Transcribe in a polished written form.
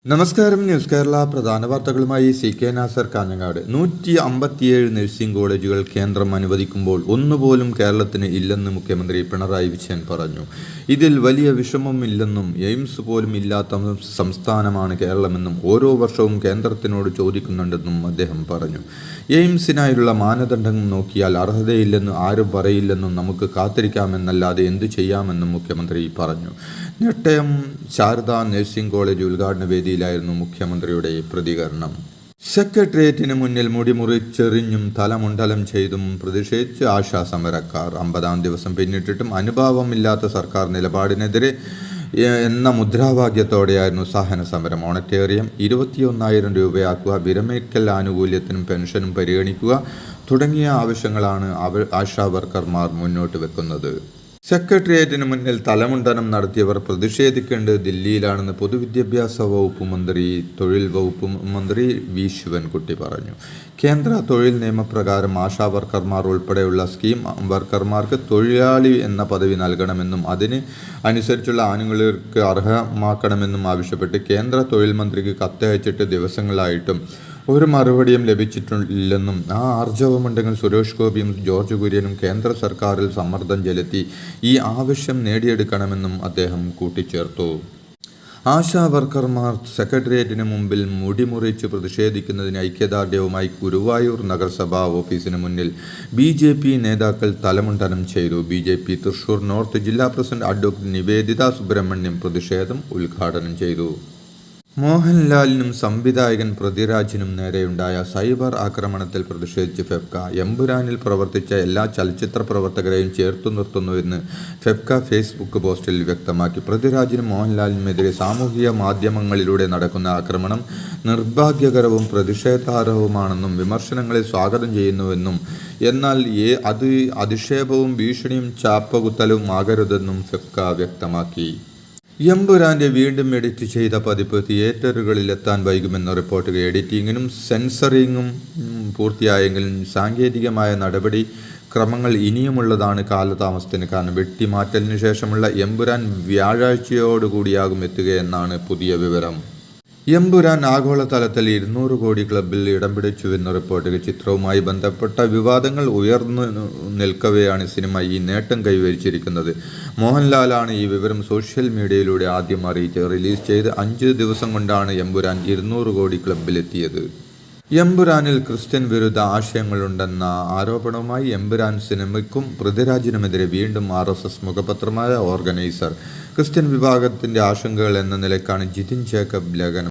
നമസ്കാരം. ന്യൂസ് കേരള പ്രധാന വാർത്തകളുമായി C K Nasar Kanhangad. 157 nursing കോളേജുകൾ കേന്ദ്രം അനുവദിക്കുമ്പോൾ ഒന്നുപോലും കേരളത്തിന് ഇല്ലെന്ന് മുഖ്യമന്ത്രി പിണറായി വിജയൻ പറഞ്ഞു. ഇതിൽ വലിയ വിഷമമില്ലെന്നും എയിംസ് പോലും ഇല്ലാത്ത സംസ്ഥാനമാണ് കേരളമെന്നും ഓരോ വർഷവും കേന്ദ്രത്തിനോട് ചോദിക്കുന്നുണ്ടെന്നും അദ്ദേഹം പറഞ്ഞു. എയിംസിനായുള്ള മാനദണ്ഡം നോക്കിയാൽ അർഹതയില്ലെന്ന് ആരും പറയില്ലെന്നും നമുക്ക് കാത്തിരിക്കാമെന്നല്ലാതെ എന്തു ചെയ്യാമെന്നും മുഖ്യമന്ത്രി പറഞ്ഞു. നെട്ടയം ശാരദ നഴ്സിംഗ് കോളേജ് ഉദ്ഘാടന വേദിയിലായിരുന്നു മുഖ്യമന്ത്രിയുടെ പ്രതികരണം. സെക്രട്ടേറിയറ്റിന് മുന്നിൽ മുടിമുറിച്ചെറിഞ്ഞും തലമുണ്ടലം ചെയ്തും പ്രതിഷേധിച്ച് ആശാ സമരക്കാർ. 50-ാം ദിവസം പിന്നിട്ടിട്ടും അനുഭാവമില്ലാത്ത സർക്കാർ നിലപാടിനെതിരെ എന്ന മുദ്രാവാക്യത്തോടെയായിരുന്നു സഹന സമരം. ഓണറ്റേറിയം 21,000 രൂപയാക്കുക, വിരമിക്കൽ ആനുകൂല്യത്തിനും പെൻഷനും പരിഗണിക്കുക തുടങ്ങിയ ആവശ്യങ്ങളാണ് ആശാ വർക്കർമാർ മുന്നോട്ട് വെക്കുന്നത്. സെക്രട്ടേറിയറ്റിന് മുന്നിൽ തലമുണ്ടനം നടത്തിയവർ പ്രതിഷേധിക്കേണ്ടത് ദില്ലിയിലാണെന്ന് പൊതുവിദ്യാഭ്യാസ വകുപ്പ് മന്ത്രി, തൊഴിൽ വകുപ്പ് മന്ത്രി വി ശിവൻകുട്ടി പറഞ്ഞു. കേന്ദ്ര തൊഴിൽ നിയമപ്രകാരം ആശാ വർക്കർമാർ ഉൾപ്പെടെയുള്ള സ്കീം വർക്കർമാർക്ക് തൊഴിലാളി എന്ന പദവി നൽകണമെന്നും അതിന് അനുസരിച്ചുള്ള ആനുകൂല്യങ്ങൾക്ക് അർഹമാക്കണമെന്നും ആവശ്യപ്പെട്ട് കേന്ദ്ര തൊഴിൽ മന്ത്രിക്ക് കത്തയച്ചിട്ട് ദിവസങ്ങളായിട്ടും ഒരു മറുപടിയും ലഭിച്ചിട്ടില്ലെന്നും ആ ആർജവമുണ്ടെങ്കിൽ സുരേഷ് ഗോപിയും ജോർജ് കുര്യനും കേന്ദ്ര സർക്കാരിൽ സമ്മർദ്ദം ചെലുത്തി ഈ ആവശ്യം നേടിയെടുക്കണമെന്നും അദ്ദേഹം കൂട്ടിച്ചേർത്തു. ആശാ വർക്കർമാർ സെക്രട്ടേറിയറ്റിന് മുമ്പിൽ മുടിമുറിച്ച് പ്രതിഷേധിക്കുന്നതിന് ഐക്യദാർഢ്യവുമായി ഗുരുവായൂർ നഗരസഭാ ഓഫീസിന് മുന്നിൽ BJP നേതാക്കൾ തലമുണ്ടനം ചെയ്തു. BJP തൃശൂർ നോർത്ത് ജില്ലാ പ്രസിഡന്റ് അഡ്വക്കേറ്റ് നിവേദിത സുബ്രഹ്മണ്യം പ്രതിഷേധം ഉദ്ഘാടനം ചെയ്തു. മോഹൻലാലിനും സംവിധായകൻ പൃഥ്വിരാജിനും നേരെയുണ്ടായ സൈബർ ആക്രമണത്തിൽ പ്രതിഷേധിച്ച് ഫെഫ്ക എമ്പുരാനിൽ പ്രവർത്തിച്ച എല്ലാ ചലച്ചിത്ര പ്രവർത്തകരെയും ചേർത്തു നിർത്തുന്നുവെന്ന് ഫെഫ്ക ഫേസ്ബുക്ക് പോസ്റ്റിൽ വ്യക്തമാക്കി. പൃഥ്വിരാജിനും മോഹൻലാലിനുമെതിരെ സാമൂഹിക മാധ്യമങ്ങളിലൂടെ നടക്കുന്ന ആക്രമണം നിർഭാഗ്യകരവും പ്രതിഷേധാർഹവുമാണെന്നും വിമർശനങ്ങളെ സ്വാഗതം ചെയ്യുന്നുവെന്നും എന്നാൽ അത് അധിക്ഷേപവും ഭീഷണിയും ചാപ്പകുത്തലും ആകരുതെന്നും ഫെഫ്ക വ്യക്തമാക്കി. എമ്പുരാന്റെ വീണ്ടും എഡിറ്റ് ചെയ്ത പതിപ്പ് തിയേറ്ററുകളിലെത്താൻ വൈകുമെന്ന റിപ്പോർട്ടുകൾ. എഡിറ്റിംഗിനും സെൻസറിങ്ങും പൂർത്തിയായെങ്കിലും സാങ്കേതികമായ നടപടി ക്രമങ്ങൾ ഇനിയുമുള്ളതാണ് കാലതാമസത്തിന് കാരണം. വെട്ടിമാറ്റലിന് ശേഷമുള്ള എമ്പുരാൻ വ്യാഴാഴ്ചയോടുകൂടിയാകും എത്തുകയെന്നാണ് പുതിയ വിവരം. എമ്പുരാൻ ആഗോളതലത്തിൽ 200 കോടി ക്ലബിൽ ഇടം പിടിച്ചുവെന്ന റിപ്പോർട്ടുകൾ. ചിത്രവുമായി ബന്ധപ്പെട്ട വിവാദങ്ങൾ ഉയർന്നു നിൽക്കവെയാണ് സിനിമ ഈ നേട്ടം കൈവരിച്ചിരിക്കുന്നത്. മോഹൻലാലാണ് ഈ വിവരം സോഷ്യൽ മീഡിയയിലൂടെ ആദ്യം അറിയിച്ച് റിലീസ് ചെയ്ത് 5 ദിവസം കൊണ്ടാണ് എമ്പുരാൻ 200 കോടി ക്ലബിലെത്തിയത്. എമ്പുരാനിൽ ക്രിസ്ത്യൻ വിരുദ്ധ ആശയങ്ങളുണ്ടെന്ന ആരോപണവുമായി എമ്പുരാൻ സിനിമയ്ക്കും പൃഥ്വിരാജിനുമെതിരെ വീണ്ടും RSS മുഖപത്രമായ ഓർഗനൈസർ. ക്രിസ്ത്യൻ വിഭാഗത്തിന്റെ ആശങ്കകൾ എന്ന നിലയ്ക്കാണ് ജിതിൻ ജേക്കബ് ലേഖനം